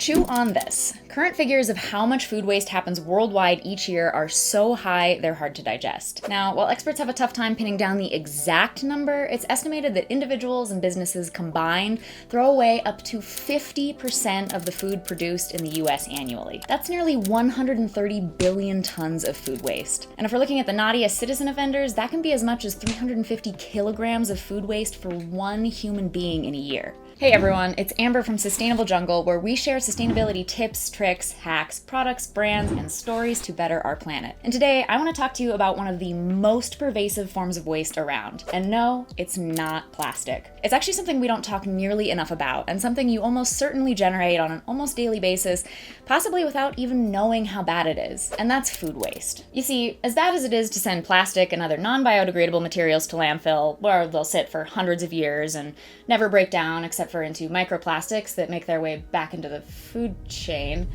Chew on this. Current figures of how much food waste happens worldwide each year are so high, they're hard to digest. Now, while experts have a tough time pinning down the exact number, it's estimated that individuals and businesses combined throw away up to 50% of the food produced in the US annually. That's nearly 130 billion tons of food waste. And if we're looking at the naughtiest citizen offenders, that can be as much as 350 kilograms of food waste for one human being in a year. Hey everyone, it's Amber from Sustainable Jungle, where we share sustainability tips, tricks, hacks, products, brands, and stories to better our planet. And today, I want to talk to you about one of the most pervasive forms of waste around. And no, it's not plastic. It's actually something we don't talk nearly enough about, and something you almost certainly generate on an almost daily basis, possibly without even knowing how bad it is. And that's food waste. You see, as bad as it is to send plastic and other non-biodegradable materials to landfill, where they'll sit for hundreds of years and never break down except for into microplastics that make their way back into the food chain.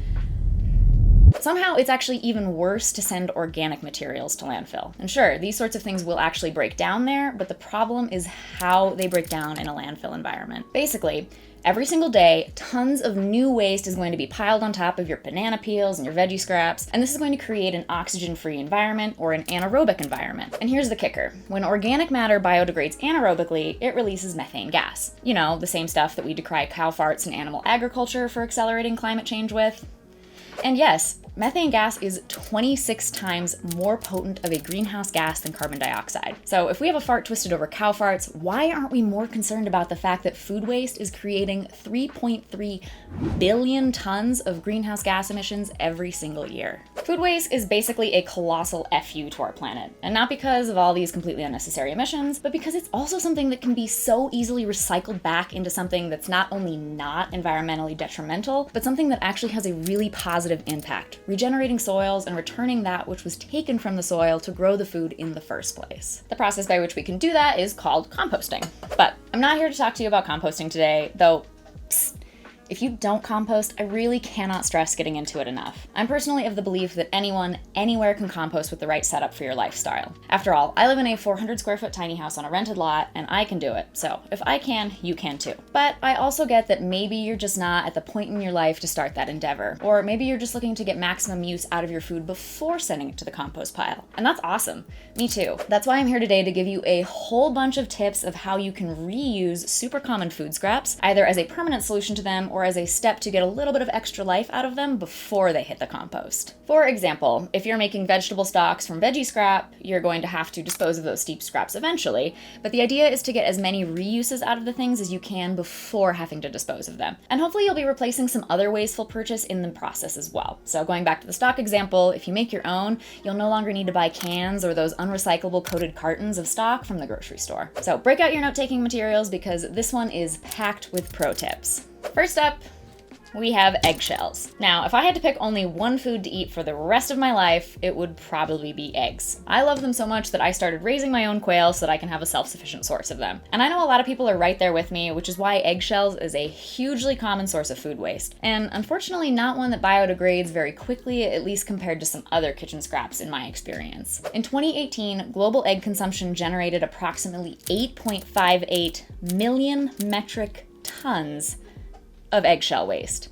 Somehow it's actually even worse to send organic materials to landfill. And sure, these sorts of things will actually break down there, but the problem is how they break down in a landfill environment. Basically, every single day, tons of new waste is going to be piled on top of your banana peels and your veggie scraps, and this is going to create an oxygen-free environment or an anaerobic environment. And here's the kicker. When organic matter biodegrades anaerobically, it releases methane gas. You know, the same stuff that we decry cow farts and animal agriculture for accelerating climate change with. And yes, methane gas is 26 times more potent of a greenhouse gas than carbon dioxide. So if we have a fart twisted over cow farts, why aren't we more concerned about the fact that food waste is creating 3.3 billion tons of greenhouse gas emissions every single year? Food waste is basically a colossal FU to our planet. And not because of all these completely unnecessary emissions, but because it's also something that can be so easily recycled back into something that's not only not environmentally detrimental, but something that actually has a really positive impact, regenerating soils and returning that which was taken from the soil to grow the food in the first place. The process by which we can do that is called composting. But I'm not here to talk to you about composting today, though if you don't compost, I really cannot stress getting into it enough. I'm personally of the belief that anyone, anywhere can compost with the right setup for your lifestyle. After all, I live in a 400 square foot tiny house on a rented lot, and I can do it. So if I can, you can too. But I also get that maybe you're just not at the point in your life to start that endeavor. Or maybe you're just looking to get maximum use out of your food before sending it to the compost pile. And that's awesome. Me too. That's why I'm here today to give you a whole bunch of tips of how you can reuse super common food scraps, either as a permanent solution to them or as a step to get a little bit of extra life out of them before they hit the compost. For example, if you're making vegetable stocks from veggie scrap, you're going to have to dispose of those steep scraps eventually, but the idea is to get as many reuses out of the things as you can before having to dispose of them. And hopefully you'll be replacing some other wasteful purchase in the process as well. So going back to the stock example, if you make your own, you'll no longer need to buy cans or those unrecyclable coated cartons of stock from the grocery store. So break out your note-taking materials because this one is packed with pro tips. First up, we have eggshells. Now, if I had to pick only one food to eat for the rest of my life, it would probably be eggs. I love them so much that I started raising my own quail so that I can have a self-sufficient source of them. And I know a lot of people are right there with me, which is why eggshells is a hugely common source of food waste. And unfortunately not one that biodegrades very quickly, at least compared to some other kitchen scraps in my experience. In 2018, global egg consumption generated approximately 8.58 million metric tons of eggshell waste.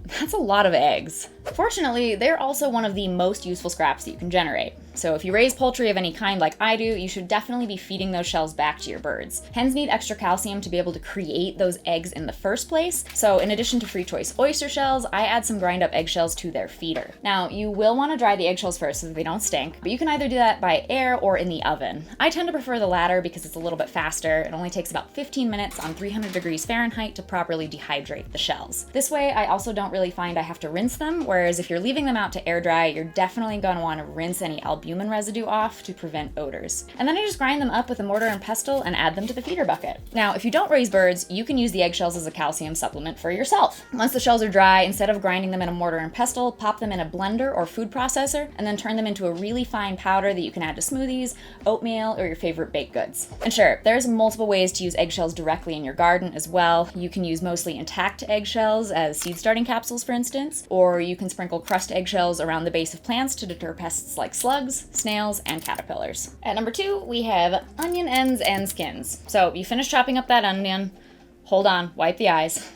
That's a lot of eggs. Fortunately, they're also one of the most useful scraps that you can generate. So if you raise poultry of any kind like I do, you should definitely be feeding those shells back to your birds. Hens need extra calcium to be able to create those eggs in the first place. So in addition to free choice oyster shells, I add some grind up eggshells to their feeder. Now, you will want to dry the eggshells first so that they don't stink, but you can either do that by air or in the oven. I tend to prefer the latter because it's a little bit faster. It only takes about 15 minutes on 300 degrees Fahrenheit to properly dehydrate the shells. This way, I also don't really find I have to rinse them, whereas if you're leaving them out to air dry, you're definitely going to want to rinse any albumin residue off to prevent odors. And then I just grind them up with a mortar and pestle and add them to the feeder bucket. Now, if you don't raise birds, you can use the eggshells as a calcium supplement for yourself. Once the shells are dry, instead of grinding them in a mortar and pestle, pop them in a blender or food processor, and then turn them into a really fine powder that you can add to smoothies, oatmeal, or your favorite baked goods. And sure, there's multiple ways to use eggshells directly in your garden as well. You can use mostly intact eggshells as seed starting capsules, for instance, or you can sprinkle crushed eggshells around the base of plants to deter pests like slugs, snails, and caterpillars. At number 2, we have onion ends and skins. So you finish chopping up that onion, hold on, wipe the eyes.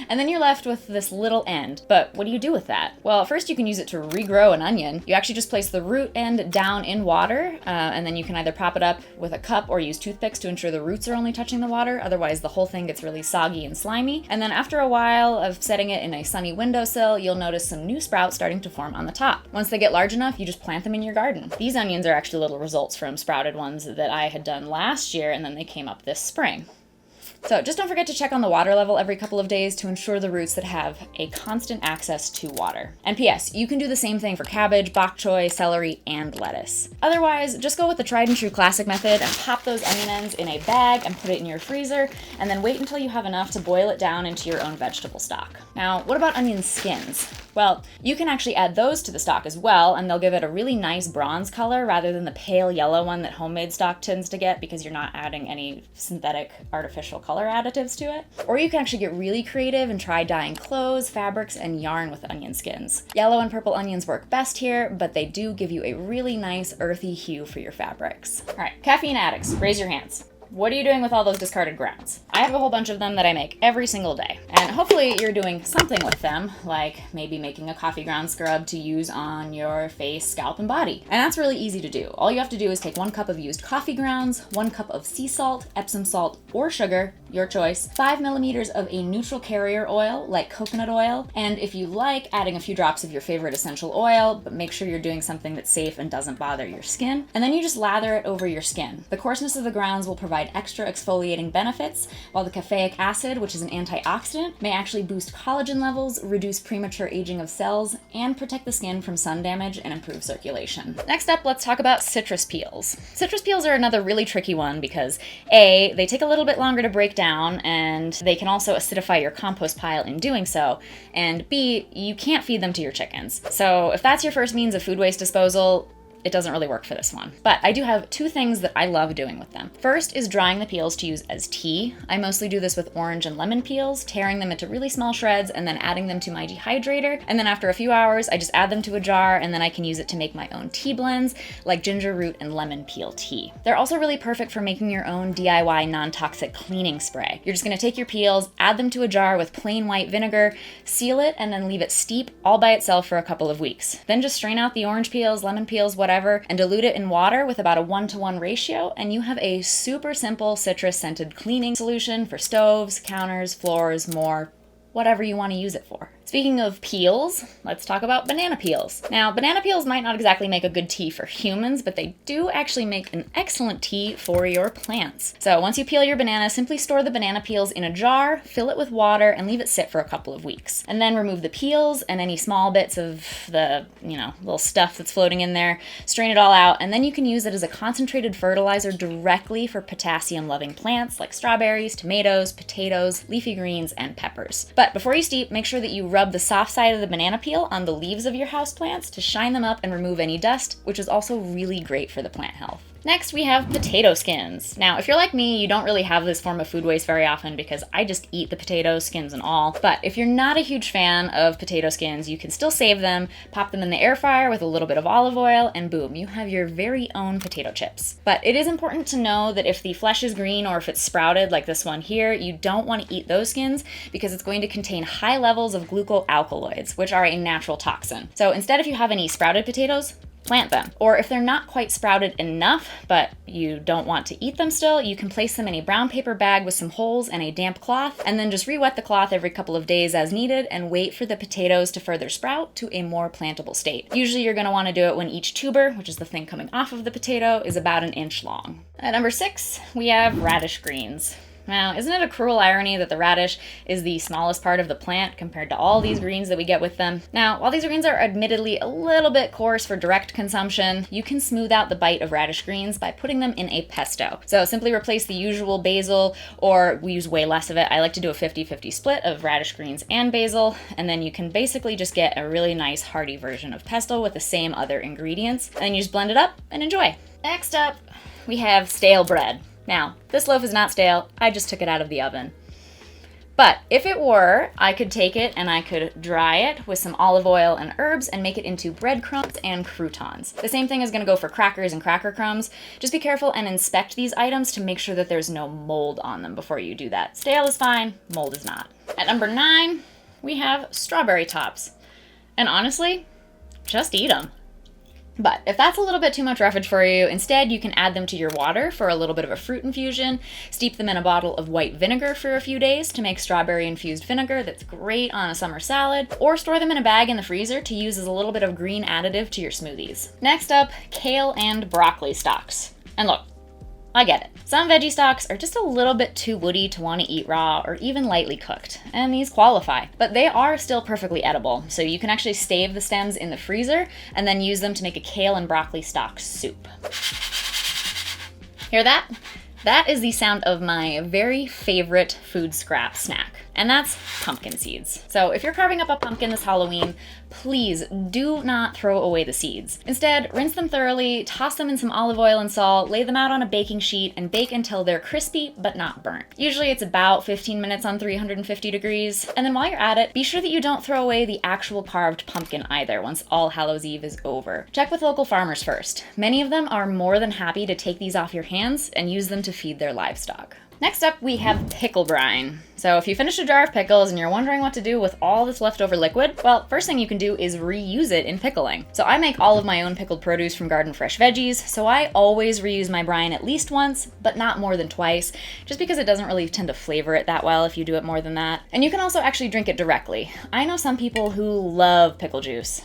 And then you're left with this little end. But what do you do with that? Well, first you can use it to regrow an onion. You actually just place the root end down in water, and then you can either prop it up with a cup or use toothpicks to ensure the roots are only touching the water. Otherwise, the whole thing gets really soggy and slimy. And then after a while of setting it in a sunny windowsill, you'll notice some new sprouts starting to form on the top. Once they get large enough, you just plant them in your garden. These onions are actually little results from sprouted ones that I had done last year, and then they came up this spring. So just don't forget to check on the water level every couple of days to ensure the roots that have a constant access to water. And P.S., you can do the same thing for cabbage, bok choy, celery, and lettuce. Otherwise, just go with the tried and true classic method and pop those onion ends in a bag and put it in your freezer, and then wait until you have enough to boil it down into your own vegetable stock. Now, what about onion skins? Well, you can actually add those to the stock as well, and they'll give it a really nice bronze color rather than the pale yellow one that homemade stock tends to get because you're not adding any synthetic artificial color additives to it. Or you can actually get really creative and try dyeing clothes, fabrics, and yarn with onion skins. Yellow and purple onions work best here, but they do give you a really nice earthy hue for your fabrics. All right, caffeine addicts, raise your hands. What are you doing with all those discarded grounds? I have a whole bunch of them that I make every single day. And hopefully you're doing something with them, like maybe making a coffee ground scrub to use on your face, scalp, and body. And that's really easy to do. All you have to do is take 1 cup of used coffee grounds, 1 cup of sea salt, Epsom salt, or sugar, your choice, 5 millimeters of a neutral carrier oil, like coconut oil, and if you like, adding a few drops of your favorite essential oil, but make sure you're doing something that's safe and doesn't bother your skin. And then you just lather it over your skin. The coarseness of the grounds will provide extra exfoliating benefits, while the caffeic acid, which is an antioxidant, may actually boost collagen levels, reduce premature aging of cells, and protect the skin from sun damage and improve circulation. Next up, let's talk about citrus peels. Citrus peels are another really tricky one because A, they take a little bit longer to break down, and they can also acidify your compost pile in doing so, and B, you can't feed them to your chickens. So if that's your first means of food waste disposal, it doesn't really work for this one. But I do have 2 things that I love doing with them. First is drying the peels to use as tea. I mostly do this with orange and lemon peels, tearing them into really small shreds and then adding them to my dehydrator. And then after a few hours, I just add them to a jar, and then I can use it to make my own tea blends, like ginger root and lemon peel tea. They're also really perfect for making your own DIY non-toxic cleaning spray. You're just gonna take your peels, add them to a jar with plain white vinegar, seal it, and then leave it steep all by itself for a couple of weeks. Then just strain out the orange peels, lemon peels, whatever, and dilute it in water with about a 1-to-1 ratio, and you have a super simple citrus scented cleaning solution for stoves, counters, floors, more, whatever you want to use it for. Speaking of peels, let's talk about banana peels. Now, banana peels might not exactly make a good tea for humans, but they do actually make an excellent tea for your plants. So once you peel your banana, simply store the banana peels in a jar, fill it with water, and leave it sit for a couple of weeks. And then remove the peels and any small bits of the, little stuff that's floating in there, strain it all out, and then you can use it as a concentrated fertilizer directly for potassium-loving plants like strawberries, tomatoes, potatoes, leafy greens, and peppers. But before you steep, make sure that you rub the soft side of the banana peel on the leaves of your houseplants to shine them up and remove any dust, which is also really great for the plant health. Next, we have potato skins. Now, if you're like me, you don't really have this form of food waste very often because I just eat the potatoes, skins and all. But if you're not a huge fan of potato skins, you can still save them, pop them in the air fryer with a little bit of olive oil, and boom, you have your very own potato chips. But it is important to know that if the flesh is green or if it's sprouted like this one here, you don't want to eat those skins because it's going to contain high levels of glucoalkaloids, which are a natural toxin. So instead, if you have any sprouted potatoes, plant them. Or if they're not quite sprouted enough, but you don't want to eat them still, you can place them in a brown paper bag with some holes and a damp cloth, and then just re-wet the cloth every couple of days as needed and wait for the potatoes to further sprout to a more plantable state. Usually you're going to want to do it when each tuber, which is the thing coming off of the potato, is about 1 inch long. At number 6, we have radish greens. Now, isn't it a cruel irony that the radish is the smallest part of the plant compared to all these greens that we get with them? Now, while these greens are admittedly a little bit coarse for direct consumption, you can smooth out the bite of radish greens by putting them in a pesto. So simply replace the usual basil, or we use way less of it. I like to do a 50-50 split of radish greens and basil, and then you can basically just get a really nice hearty version of pesto with the same other ingredients, and then you just blend it up and enjoy. Next up, we have stale bread. Now, this loaf is not stale, I just took it out of the oven. But if it were, I could take it and I could dry it with some olive oil and herbs and make it into breadcrumbs and croutons. The same thing is going to go for crackers and cracker crumbs. Just be careful and inspect these items to make sure that there's no mold on them before you do that. Stale is fine, mold is not. At number 9, we have strawberry tops. And honestly, just eat them. But if that's a little bit too much roughage for you, instead you can add them to your water for a little bit of a fruit infusion, steep them in a bottle of white vinegar for a few days to make strawberry-infused vinegar that's great on a summer salad, or store them in a bag in the freezer to use as a little bit of green additive to your smoothies. Next up, kale and broccoli stalks. And look, I get it. Some veggie stalks are just a little bit too woody to want to eat raw or even lightly cooked, and these qualify. But they are still perfectly edible, so you can actually stave the stems in the freezer and then use them to make a kale and broccoli stalk soup. Hear that? That is the sound of my very favorite food scrap snack, and that's pumpkin seeds. So if you're carving up a pumpkin this Halloween, please do not throw away the seeds. Instead, rinse them thoroughly, toss them in some olive oil and salt, lay them out on a baking sheet, and bake until they're crispy but not burnt. Usually it's about 15 minutes on 350 degrees. And then while you're at it, be sure that you don't throw away the actual carved pumpkin either once All Hallows Eve is over. Check with local farmers first. Many of them are more than happy to take these off your hands and use them to feed their livestock. Next up, we have pickle brine. So if you finish a jar of pickles and you're wondering what to do with all this leftover liquid, well, first thing you can do is reuse it in pickling. So I make all of my own pickled produce from garden fresh veggies, so I always reuse my brine at least once, but not more than twice, just because it doesn't really tend to flavor it that well if you do it more than that. And you can also actually drink it directly. I know some people who love pickle juice.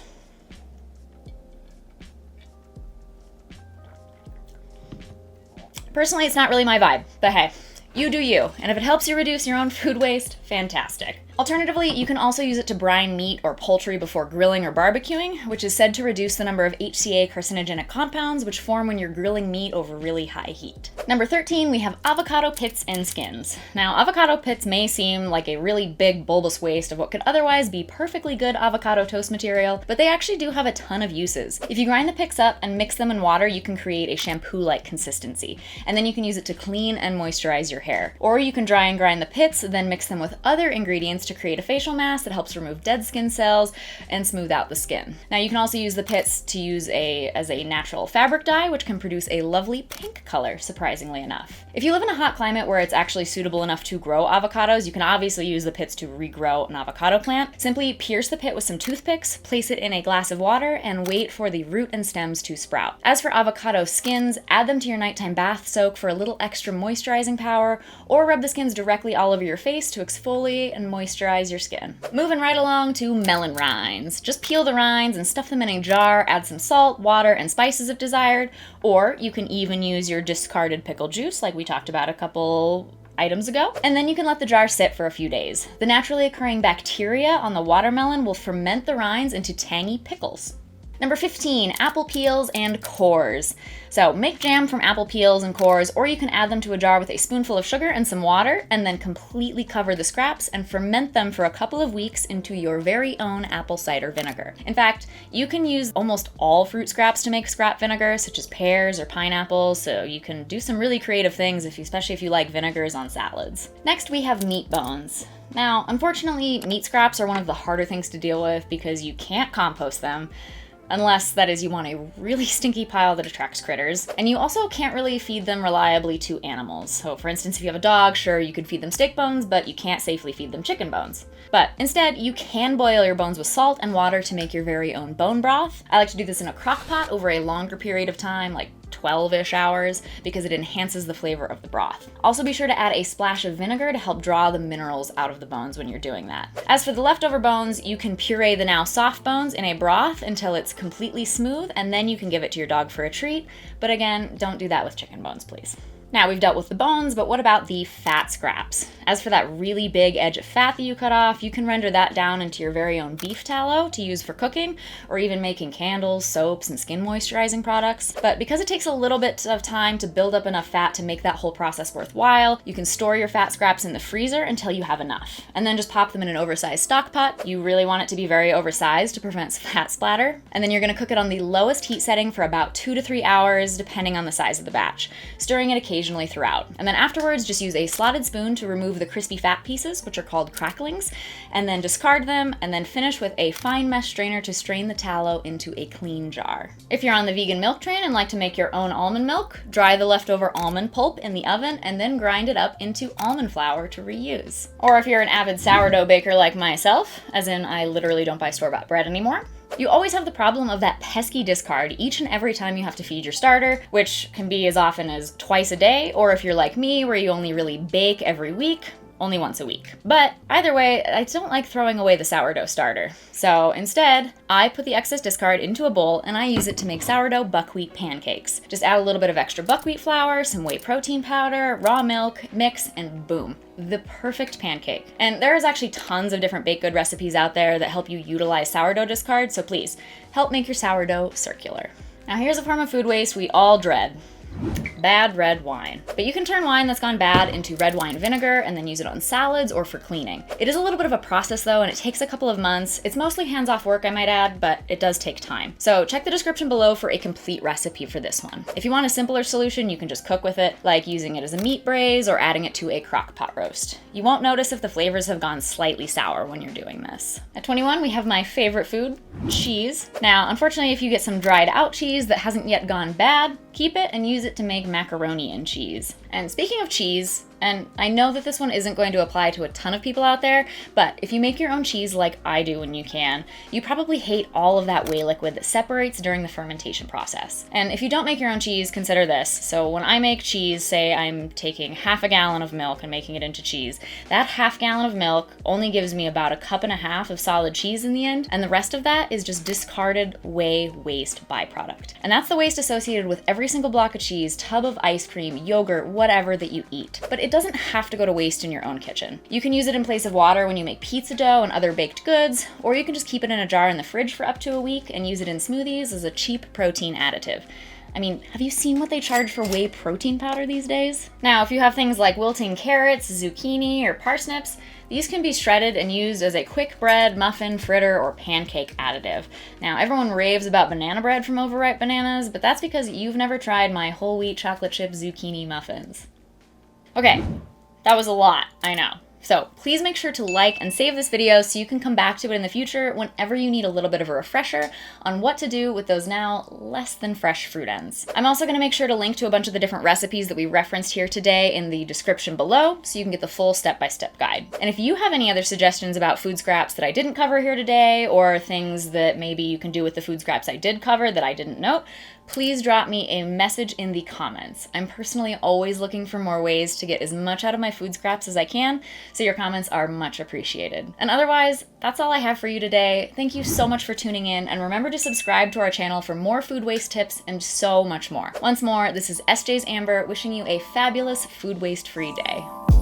Personally, it's not really my vibe, but hey. You do you, and if it helps you reduce your own food waste, fantastic. Alternatively, you can also use it to brine meat or poultry before grilling or barbecuing, which is said to reduce the number of HCA carcinogenic compounds which form when you're grilling meat over really high heat. Number 13, we have avocado pits and skins. Now, avocado pits may seem like a really big bulbous waste of what could otherwise be perfectly good avocado toast material, but they actually do have a ton of uses. If you grind the pits up and mix them in water, you can create a shampoo-like consistency, and then you can use it to clean and moisturize your hair. Or you can dry and grind the pits, then mix them with other ingredients to create a facial mask that helps remove dead skin cells and smooth out the skin. Now you can also use the pits to use as a natural fabric dye, which can produce a lovely pink color, surprisingly enough. If you live in a hot climate where it's actually suitable enough to grow avocados, you can obviously use the pits to regrow an avocado plant. Simply pierce the pit with some toothpicks, place it in a glass of water, and wait for the root and stems to sprout. As for avocado skins, add them to your nighttime bath soak for a little extra moisturizing power, or rub the skins directly all over your face to exfoliate and moisturize your skin. Moving right along to melon rinds. Just peel the rinds and stuff them in a jar, add some salt, water, and spices if desired, or you can even use your discarded pickle juice like we talked about a couple items ago, and then you can let the jar sit for a few days. The naturally occurring bacteria on the watermelon will ferment the rinds into tangy pickles. Number 15, apple peels and cores. So make jam from apple peels and cores, or you can add them to a jar with a spoonful of sugar and some water, and then completely cover the scraps and ferment them for a couple of weeks into your very own apple cider vinegar. In fact, you can use almost all fruit scraps to make scrap vinegar, such as pears or pineapples, so you can do some really creative things, especially if you like vinegars on salads. Next, we have meat bones. Now, unfortunately, meat scraps are one of the harder things to deal with because you can't compost them, unless, that is, you want a really stinky pile that attracts critters. And you also can't really feed them reliably to animals. So for instance, if you have a dog, sure, you could feed them steak bones, but you can't safely feed them chicken bones. But instead, you can boil your bones with salt and water to make your very own bone broth. I like to do this in a crock pot over a longer period of time, like 12-ish hours, because it enhances the flavor of the broth. Also be sure to add a splash of vinegar to help draw the minerals out of the bones when you're doing that. As for the leftover bones, you can puree the now soft bones in a broth until it's completely smooth, and then you can give it to your dog for a treat. But again, don't do that with chicken bones, please. Now we've dealt with the bones, but what about the fat scraps? As for that really big edge of fat that you cut off, you can render that down into your very own beef tallow to use for cooking, or even making candles, soaps, and skin moisturizing products. But because it takes a little bit of time to build up enough fat to make that whole process worthwhile, you can store your fat scraps in the freezer until you have enough, and then just pop them in an oversized stock pot. You really want it to be very oversized to prevent fat splatter, and then you're going to cook it on the lowest heat setting for about 2 to 3 hours, depending on the size of the batch, stirring it occasionally occasionally throughout. And then afterwards, just use a slotted spoon to remove the crispy fat pieces, which are called cracklings, and then discard them, and then finish with a fine mesh strainer to strain the tallow into a clean jar. If you're on the vegan milk train and like to make your own almond milk, dry the leftover almond pulp in the oven and then grind it up into almond flour to reuse. Or if you're an avid sourdough baker like myself, as in I literally don't buy store-bought bread anymore, you always have the problem of that pesky discard each and every time you have to feed your starter, which can be as often as twice a day, or if you're like me, where you only really bake every week, only once a week. But either way, I don't like throwing away the sourdough starter. So instead, I put the excess discard into a bowl and I use it to make sourdough buckwheat pancakes. Just add a little bit of extra buckwheat flour, some whey protein powder, raw milk, mix, and boom. The perfect pancake. And there is actually tons of different baked good recipes out there that help you utilize sourdough discard, so please, help make your sourdough circular. Now here's a form of food waste we all dread. Bad red wine. But you can turn wine that's gone bad into red wine vinegar and then use it on salads or for cleaning. It is a little bit of a process though, and it takes a couple of months. It's mostly hands-off work, I might add, but it does take time. So check the description below for a complete recipe for this one. If you want a simpler solution, you can just cook with it, like using it as a meat braise or adding it to a crock pot roast. You won't notice if the flavors have gone slightly sour when you're doing this. At 21, we have my favorite food, cheese. Now, unfortunately, if you get some dried out cheese that hasn't yet gone bad, keep it and use it to make macaroni and cheese. And speaking of cheese, and I know that this one isn't going to apply to a ton of people out there, but if you make your own cheese like I do when you can, you probably hate all of that whey liquid that separates during the fermentation process. And if you don't make your own cheese, consider this. So when I make cheese, say I'm taking half a gallon of milk and making it into cheese, that half gallon of milk only gives me about a cup and a half of solid cheese in the end, and the rest of that is just discarded whey waste byproduct. And that's the waste associated with every single block of cheese, tub of ice cream, yogurt, whatever that you eat. But it doesn't have to go to waste in your own kitchen. You can use it in place of water when you make pizza dough and other baked goods, or you can just keep it in a jar in the fridge for up to a week and use it in smoothies as a cheap protein additive. I mean, have you seen what they charge for whey protein powder these days? Now, if you have things like wilting carrots, zucchini, or parsnips, these can be shredded and used as a quick bread, muffin, fritter, or pancake additive. Now, everyone raves about banana bread from overripe bananas, but that's because you've never tried my whole wheat chocolate chip zucchini muffins. Okay, that was a lot, I know. So please make sure to like and save this video so you can come back to it in the future whenever you need a little bit of a refresher on what to do with those now less than fresh fruit ends. I'm also going to make sure to link to a bunch of the different recipes that we referenced here today in the description below so you can get the full step-by-step guide. And if you have any other suggestions about food scraps that I didn't cover here today, or things that maybe you can do with the food scraps I did cover that I didn't note, please drop me a message in the comments. I'm personally always looking for more ways to get as much out of my food scraps as I can, so your comments are much appreciated. And otherwise, that's all I have for you today. Thank you so much for tuning in, and remember to subscribe to our channel for more food waste tips and so much more. Once more, this is SJ's Amber wishing you a fabulous food waste-free day.